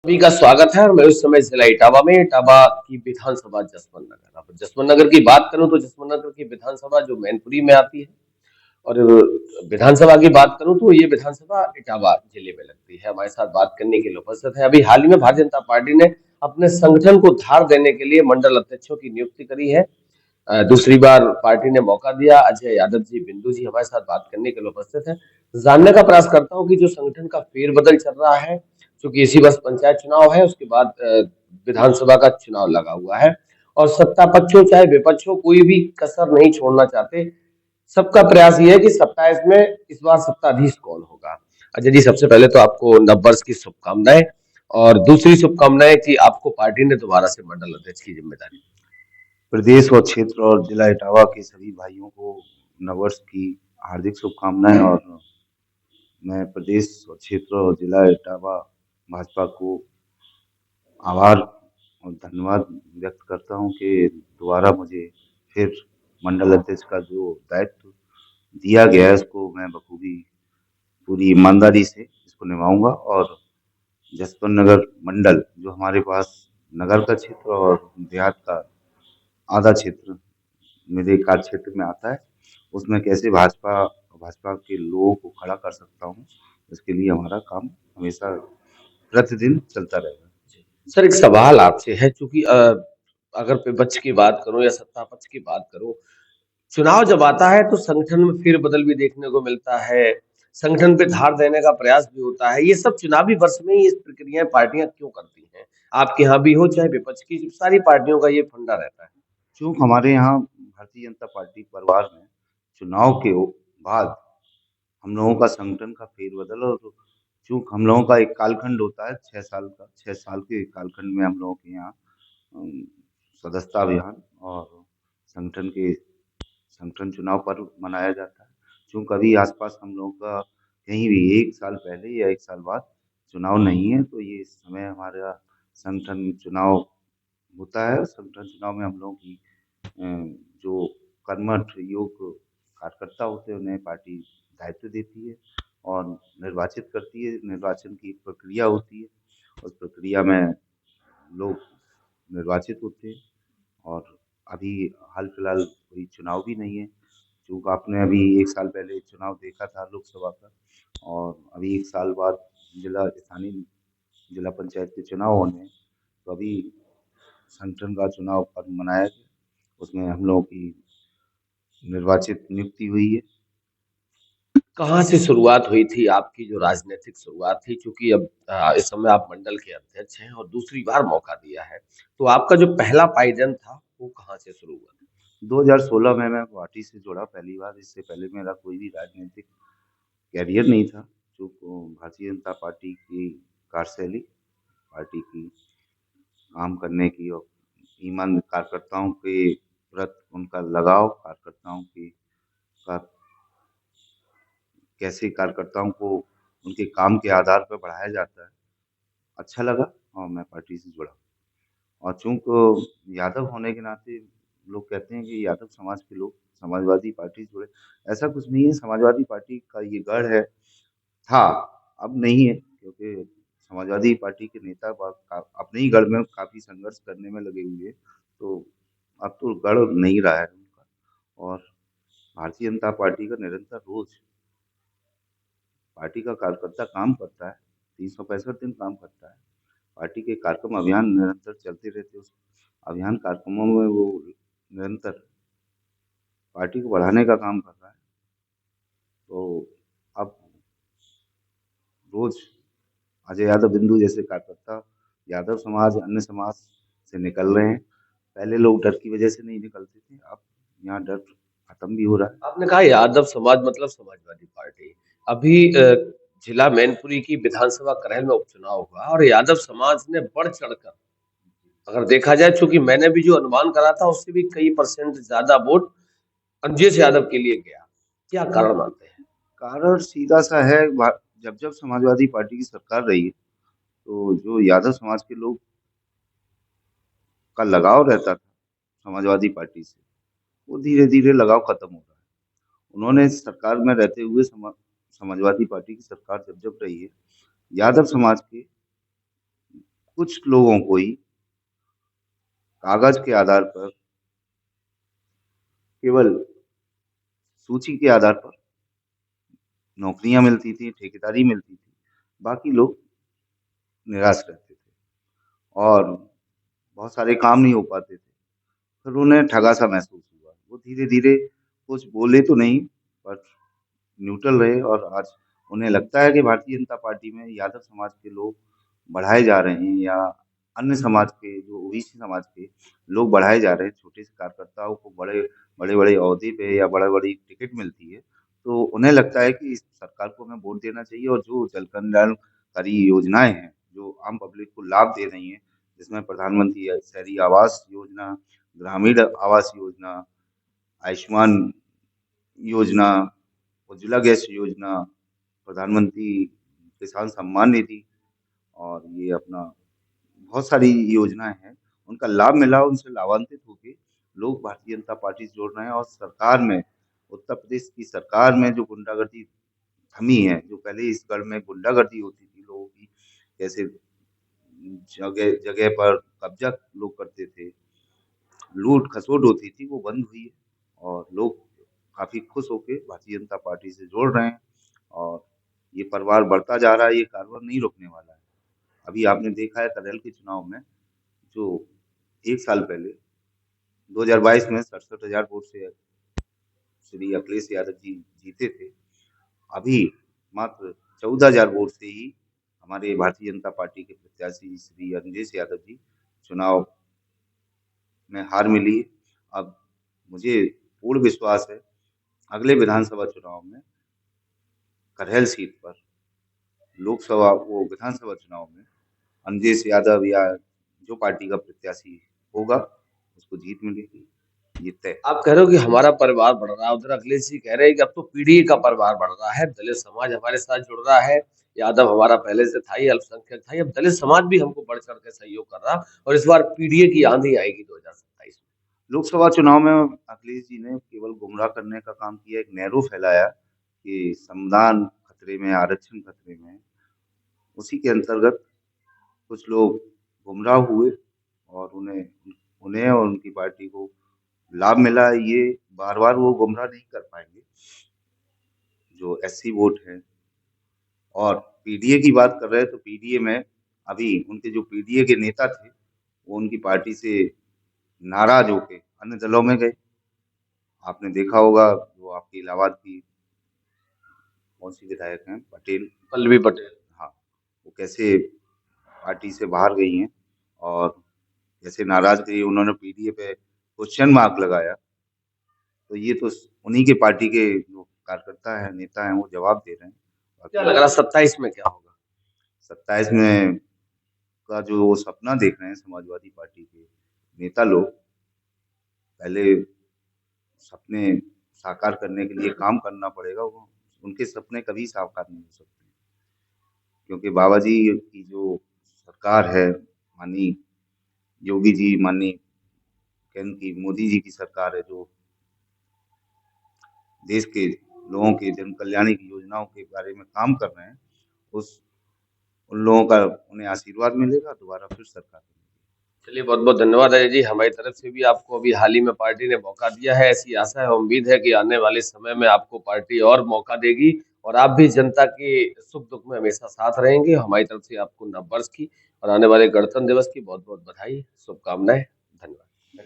सभी का स्वागत है और मैं उस समय जिला इटावा में इटावा की विधानसभा जसवंत नगर। अब जसवंत नगर की बात करूं तो जसवंत नगर की विधानसभा जो मैनपुरी में आती है और विधानसभा की बात करूं तो ये विधानसभा इटावा जिले में लगती है। हमारे साथ बात करने के लिए उपस्थित है। अभी हाल ही में भारतीय जनता पार्टी ने अपने संगठन को धार देने के लिए मंडल अध्यक्षों की नियुक्ति करी है। दूसरी बार पार्टी ने मौका दिया। अजय यादव जी बिंदु जी हमारे साथ बात करने के लिए उपस्थित हैं। जानने का प्रयास करता हूं कि जो संगठन का फेरबदल चल रहा है, क्योंकि इसी वर्ष पंचायत चुनाव है, उसके बाद विधानसभा का चुनाव लगा हुआ है और सत्ता पक्ष हो चाहे विपक्ष हो, कोई भी कसर नहीं छोड़ना चाहते। सबका प्रयास ये है कि 27 में इस बार सत्ताधीश कौन होगा। अजय जी, सबसे पहले तो आपको नववर्ष की शुभकामनाएं और दूसरी शुभकामनाएं कि आपको पार्टी ने दोबारा से मंडल अध्यक्ष की जिम्मेदारी। प्रदेश और क्षेत्र और जिला इटावा के सभी भाइयों को नववर्ष की हार्दिक शुभकामनाएं। और मैं प्रदेश और क्षेत्र और जिला इटावा भाजपा को आभार और धन्यवाद व्यक्त करता हूं कि दोबारा मुझे फिर मंडल अध्यक्ष का जो दायित्व दिया गया है उसको मैं बखूबी पूरी ईमानदारी से इसको निभाऊंगा। और जसवंत नगर मंडल जो हमारे पास नगर का क्षेत्र और देहात का आधा क्षेत्र मेरे कार्य क्षेत्र में आता है, उसमें कैसे भाजपा भाजपा के लोगों को खड़ा कर सकता हूँ, इसके लिए हमारा काम हमेशा प्रतिदिन चलता रहेगा। सर, एक सवाल आपसे है, चूंकि अगर विपक्ष की बात करूं या सत्ता पक्ष की बात करूं, चुनाव जब आता है तो संगठन में फेरबदल भी देखने को मिलता है, संगठन पे धार देने का प्रयास भी होता है। ये सब चुनावी वर्ष में ही इस प्रक्रियाएं पार्टियां क्यों करती हैं? आपके यहाँ भी हो चाहे विपक्ष की, सारी पार्टियों का ये फंडा रहता है। चूँकि हमारे यहाँ भारतीय जनता पार्टी परिवार में चुनाव के बाद हम लोगों का संगठन का फेरबदल, और चूँकि हम लोगों का एक कालखंड होता है 6 साल का, 6 साल के कालखंड में हम लोगों के यहाँ अम, सदस्यता अभियान और संगठन के संगठन चुनाव पर्व मनाया जाता है। चूँकि अभी आस-पास हम लोगों का कहीं भी 1 साल पहले या 1 साल बाद चुनाव नहीं है, तो ये इस समय हमारा संगठन चुनाव होता है। संगठन चुनाव में हम लोगों की जो कर्मठ योग्य कार्यकर्ता होते हैं उन्हें पार्टी दायित्व देती है और निर्वाचित करती है। निर्वाचन की एक प्रक्रिया होती है, उस प्रक्रिया में लोग निर्वाचित होते हैं। और अभी हाल फिलहाल कोई चुनाव भी नहीं है, चूँकि आपने अभी 1 साल पहले चुनाव देखा था लोकसभा का, और अभी 1 साल बाद जिला पंचायत के चुनाव होने हैं। तो अभी संगठन का चुनाव पर्व मनाया गया, उसमें हम लोगों की निर्वाचित नियुक्ति हुई है। कहाँ से शुरुआत हुई थी आपकी जो राजनीतिक शुरुआत थी? क्योंकि अब इस समय आप मंडल के अध्यक्ष हैं और दूसरी बार मौका दिया है, तो आपका जो पहला पायदान था वो कहाँ से शुरू हुआ? 2016 में मैं पार्टी से जुड़ा पहली बार। इससे पहले मेरा कोई भी राजनीतिक करियर नहीं था। जो भारतीय जनता पार्टी की कार्यशैली, पार्टी की काम करने की और ईमान कार्यकर्ताओं के प्रति उनका लगाव, कार्यकर्ताओं की का कैसे कार्यकर्ताओं को उनके काम के आधार पर बढ़ाया जाता है, अच्छा लगा और मैं पार्टी से जुड़ा। और चूँकि यादव होने के नाते लोग कहते हैं कि यादव समाज के लोग समाजवादी पार्टी से जुड़े। ऐसा कुछ नहीं है, समाजवादी पार्टी का ये गढ़ है, था, अब नहीं है, क्योंकि समाजवादी पार्टी के नेता अपने ही गढ़ में काफ़ी संघर्ष करने में लगे हुए हैं, तो अब तो गढ़ नहीं रहा है उनका। और भारतीय जनता पार्टी का निरंतर रोज पार्टी का कार्यकर्ता काम करता है, 365 दिन काम करता है। पार्टी के कार्यक्रम अभियान निरंतर चलते रहते हैं। उस अभियान कार्यक्रमों में वो निरंतर पार्टी को बढ़ाने का काम कर रहा है। तो अब रोज अजय यादव बिंदु जैसे कार्यकर्ता यादव समाज अन्य समाज से निकल रहे हैं। पहले लोग डर की वजह से नहीं निकलते थे, अब यहाँ डर खत्म भी हो रहा है। आपने कहा यादव समाज मतलब समाजवादी पार्टी। अभी जिला मैनपुरी की विधानसभा करहल में उपचुनाव हुआ और यादव समाज ने बढ़ चढ़कर, अगर देखा जाए, चूंकि मैंने भी जो अनुमान करा था उससे भी कई परसेंट ज्यादा वोट अंजेश यादव के लिए गया। क्या कारण मानते हैं? कारण सीधा सा है, जब जब समाजवादी पार्टी की सरकार रही है, तो जो यादव समाज के लोग का लगाव रहता था समाजवादी पार्टी से, वो धीरे धीरे लगाव खत्म हो रहा है। उन्होंने सरकार में रहते हुए समाजवादी पार्टी की सरकार जब जब रही है, यादव समाज के कुछ लोगों को ही कागज के आधार पर, केवल सूची के आधार पर नौकरियां मिलती थी, ठेकेदारी मिलती थी, बाकी लोग निराश रहते थे और बहुत सारे काम नहीं हो पाते थे। फिर उन्हें ठगा-सा महसूस हुआ। वो धीरे-धीरे कुछ बोले तो नहीं, पर न्यूट्रल रहे और आज उन्हें लगता है कि भारतीय जनता पार्टी में यादव समाज के लोग बढ़ाए जा रहे हैं या अन्य समाज के, जो ओबीसी समाज के लोग बढ़ाए जा रहे हैं। छोटे से कार्यकर्ताओं को बड़े-बड़े ओहदे पे या बड़ी-बड़ी टिकट मिलती है, तो उन्हें लगता है कि इस सरकार को हमें वोट देना चाहिए और जो जन कल्याणकारी योजनाएँ हैं, जो आम पब्लिक को लाभ दे रही हैं, जिसमें प्रधानमंत्री शहरी आवास योजना, ग्रामीण आवास योजना, आयुष्मान योजना, उज्ज्वला गैस योजना, प्रधानमंत्री किसान सम्मान निधि और ये अपना बहुत सारी योजनाएँ हैं, उनका लाभ मिला, उनसे लाभान्वित होके लोग भारतीय जनता पार्टी से जुड़ रहे हैं और सरकार में, उत्तर प्रदेश की सरकार में जो गुंडागर्दी थमी है, जो पहले इस गढ़ में गुंडागर्दी होती थी लोगों की, कैसे जगह-जगह पर कब्ज़ा लोग करते थे, लूट-खसोट होती थी, वो बंद हुई है और लोग काफ़ी खुश होके भारतीय जनता पार्टी से जुड़ रहे हैं और ये परिवार बढ़ता जा रहा है, ये कारवां नहीं रुकने वाला है। अभी आपने देखा है करेल के चुनाव में, जो 1 साल पहले 2022 में 67,000 वोट से श्री अखिलेश यादव जी जीते थे। अभी मात्र 14,000 वोट से ही हमारे भारतीय जनता पार्टी के प्रत्याशी श्री अखिलेश यादव जी चुनाव में हार मिली है। अब मुझे पूर्ण विश्वास है अगले विधानसभा चुनाव में करहेल सीट पर विधानसभा चुनाव में अखिलेश यादव या जो पार्टी का प्रत्याशी होगा उसको जीत मिलेगी, ये तय। आप कह रहे हो कि हमारा परिवार बढ़ रहा है, उधर अखिलेश जी कह रहे हैं कि अब तो पीडीए का परिवार बढ़ रहा है, दलित समाज हमारे साथ जुड़ रहा है, यादव हमारा पहले से था ही, अल्पसंख्यक था ही, अब दलित समाज भी हमको बढ़ चढ़ के सहयोग कर रहा और इस बार पीडीए की आंधी आएगी 2027 में। लोकसभा चुनाव में अखिलेश जी ने केवल गुमराह करने का काम किया, एक नैरो फैलाया कि संविधान खतरे में है, आरक्षण खतरे में है। उसी के अंतर्गत कुछ लोग गुमराह हुए और उन्हें उन्हें और उनकी पार्टी को लाभ मिला। ये बार-बार वो गुमराह नहीं कर पाएँगे, जो एससी वोट हैं। और पीडीए की बात कर रहे हैं तो पीडीए में अभी उनके जो पीडीए के नेता थे, वो उनकी पार्टी से नाराज़ होके अन्य दलों में गए। आपने देखा होगा जो आपकी इलाहाबाद की कौन-सी विधायक हैं? पटेल। पल्लवी पटेल। हाँ, वो कैसे पार्टी से बाहर गई हैं और कैसे नाराज़ गई, उन्होंने पीडीए पे क्वेश्चन मार्क लगाया। तो ये तो उन्हीं के पार्टी के जो कार्यकर्ता हैं, नेता हैं, वो जवाब दे रहे हैं। क्या बाकी लग रहा है 27 में क्या होगा? 27 में का जो वो सपना देख रहे हैं समाजवादी पार्टी के नेता लोग, पहले सपने साकार करने के लिए काम करना पड़ेगा। वो उनके सपने कभी साकार नहीं हो सकते, क्योंकि बाबा जी की जो सरकार है, माननीय योगी जी, माननीय केंद्र की मोदी जी की सरकार है, जो देश के लोगों के जन कल्याण की योजनाओं के बारे में काम कर रहे हैं, उस उन लोगों का उन्हें आशीर्वाद मिलेगा, दोबारा फिर सरकार बनेगी। चलिए बहुत-बहुत धन्यवाद अजय जी, हमारी तरफ से भी आपको अभी हाल ही में पार्टी ने मौका दिया है, ऐसी आशा है, उम्मीद है कि आने वाले समय में आपको पार्टी और मौका देगी और आप भी जनता के सुख-दुख में हमेशा साथ रहेंगे। हमारी तरफ से आपको नववर्ष की और आने वाले गणतंत्र दिवस की बहुत-बहुत बधाई, शुभकामनाएँ। धन्यवाद।